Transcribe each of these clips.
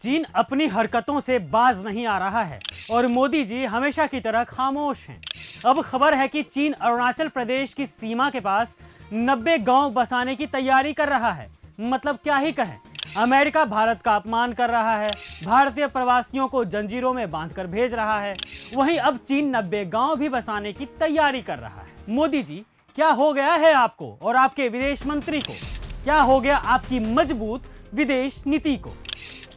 चीन अपनी हरकतों से बाज नहीं आ रहा है और मोदी जी हमेशा की तरह खामोश हैं। अब खबर है कि चीन अरुणाचल प्रदेश की सीमा के पास 90 गांव बसाने की तैयारी कर रहा है। मतलब क्या ही कहें, अमेरिका भारत का अपमान कर रहा है, भारतीय प्रवासियों को जंजीरों में बांधकर भेज रहा है, वहीं अब चीन 90 गांव भी बसाने की तैयारी कर रहा है। मोदी जी, क्या हो गया है आपको और आपके विदेश मंत्री को? क्या हो गया आपकी मजबूत विदेश नीति को?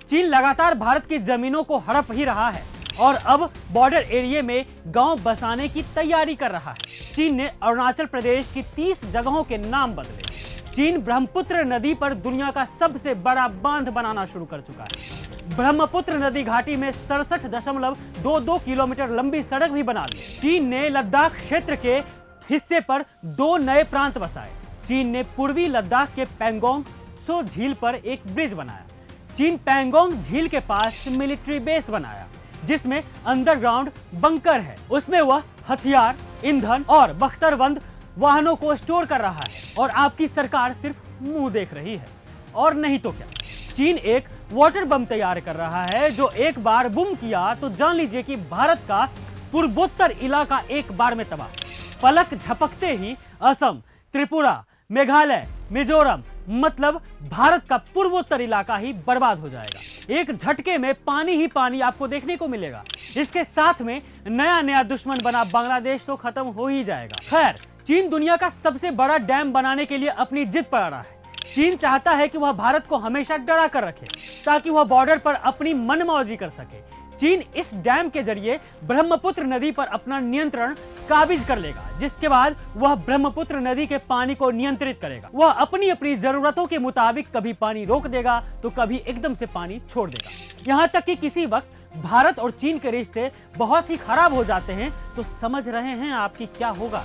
चीन लगातार भारत की जमीनों को हड़प ही रहा है और अब बॉर्डर एरिया में गांव बसाने की तैयारी कर रहा है। चीन ने अरुणाचल प्रदेश की 30 जगहों के नाम बदले। चीन ब्रह्मपुत्र नदी पर दुनिया का सबसे बड़ा बांध बनाना शुरू कर चुका है। ब्रह्मपुत्र नदी घाटी में 67.22 किलोमीटर लंबी सड़क भी बना ली। चीन ने लद्दाख क्षेत्र के हिस्से पर 2 नए प्रांत बसाए। चीन ने पूर्वी लद्दाख के पैंगोंग त्सो झील पर एक ब्रिज बनाया। चीन पैंगोंग झील के पास मिलिट्री बेस बनाया जिसमें अंडरग्राउंड बंकर है। उसमें वह हथियार, ईंधन और बख्तरबंद वाहनों को स्टोर कर रहा है और आपकी सरकार सिर्फ मुंह देख रही है। और नहीं तो क्या, चीन एक वाटर बम तैयार कर रहा है जो एक बार बुम किया तो जान लीजिए कि भारत का पूर्वोत्तर इलाका एक बार में तबाह। पलक झपकते ही असम, त्रिपुरा, मेघालय, मिजोरम, मतलब भारत का पूर्वोत्तर इलाका ही बर्बाद हो जाएगा। एक झटके में पानी ही पानी आपको देखने को मिलेगा। इसके साथ में नया नया दुश्मन बना बांग्लादेश तो खत्म हो ही जाएगा। खैर, चीन दुनिया का सबसे बड़ा डैम बनाने के लिए अपनी जिद पर अड़ा है। चीन चाहता है कि वह भारत को हमेशा डरा कर रखे ताकि वह बॉर्डर पर अपनी मनमौजी कर सके। चीन इस डैम के जरिए ब्रह्मपुत्र नदी पर अपना नियंत्रण काबिज कर लेगा, जिसके बाद वह ब्रह्मपुत्र नदी के पानी को नियंत्रित करेगा। वह अपनी अपनी जरूरतों के मुताबिक कभी पानी रोक देगा तो कभी एकदम से पानी छोड़ देगा। यहाँ तक कि किसी वक्त भारत और चीन के रिश्ते बहुत ही खराब हो जाते हैं तो समझ रहे हैं आपकी क्या होगा।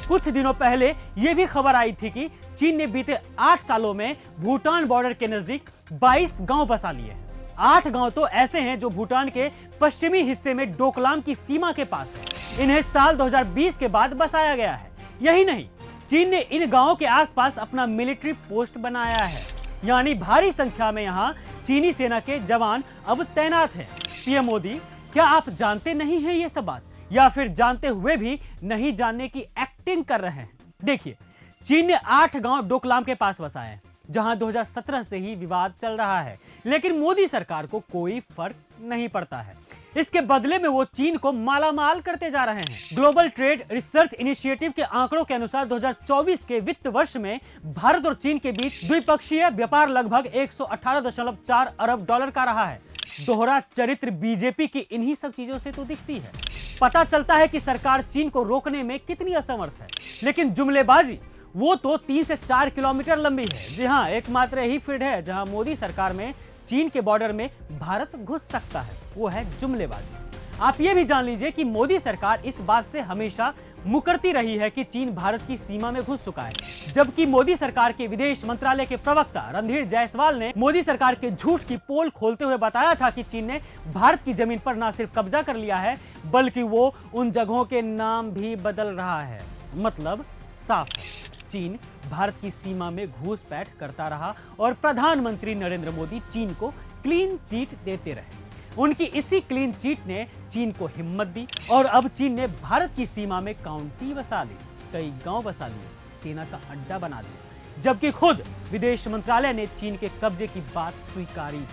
कुछ दिनों पहले यह भी खबर आई थी कि चीन ने बीते 8 सालों में भूटान बॉर्डर के नजदीक 22 गांव बसा लिए हैं। 8 गांव तो ऐसे हैं जो भूटान के पश्चिमी हिस्से में डोकलाम की सीमा के पास है। इन्हें साल 2020 के बाद बसाया गया है। यही नहीं, चीन ने इन गांवों के आसपास अपना मिलिट्री पोस्ट बनाया है, यानी भारी संख्या में यहां चीनी सेना के जवान अब तैनात हैं। पीएम मोदी, क्या आप जानते नहीं हैं ये सब बात, या फिर जानते हुए भी नहीं जानने की एक्टिंग कर रहे हैं? देखिए, चीन ने 8 गांव डोकलाम के पास बसाए हैं जहां 2017 से ही विवाद चल रहा है, लेकिन मोदी सरकार को कोई फर्क नहीं पड़ता है। इसके बदले में वो चीन को मालामाल करते जा रहे हैं। ग्लोबल ट्रेड रिसर्च इनिशिएटिव के आंकड़ों के अनुसार 2024 के वित्त वर्ष में भारत और चीन के बीच द्विपक्षीय व्यापार लगभग 118.4 अरब डॉलर का रहा है। दोहरा चरित्र बीजेपी की इन्हीं सब चीजों से तो दिखती है। पता चलता है कि सरकार चीन को रोकने में कितनी असमर्थ है, लेकिन जुमलेबाजी वो तो 3 से 4 किलोमीटर लंबी है। जी हाँ, एकमात्र ही फील्ड है जहां मोदी सरकार में चीन के बॉर्डर में भारत घुस सकता है, वो है जुमलेबाजी। आप ये भी जान लीजिए कि मोदी सरकार इस बात से हमेशा मुकरती रही है कि चीन भारत की सीमा में घुस चुका है, जबकि मोदी सरकार के विदेश मंत्रालय के प्रवक्ता रणधीर जायसवाल ने मोदी सरकार के झूठ की पोल खोलते हुए बताया था कि चीन ने भारत की जमीन पर न सिर्फ कब्जा कर लिया है बल्कि वो उन जगहों के नाम भी बदल रहा है। मतलब साफ है, चीन भारत की सीमा में घुसपैठ करता रहा और प्रधानमंत्री नरेंद्र मोदी चीन को क्लीन चिट देते रहे। उनकी इसी क्लीन चिट ने चीन को हिम्मत दी और अब चीन ने भारत की सीमा में काउंटी बसा ली, कई गांव बसा लिए, सेना का अड्डा बना दिया, जबकि खुद विदेश मंत्रालय ने चीन के कब्जे की बात स्वीकारी।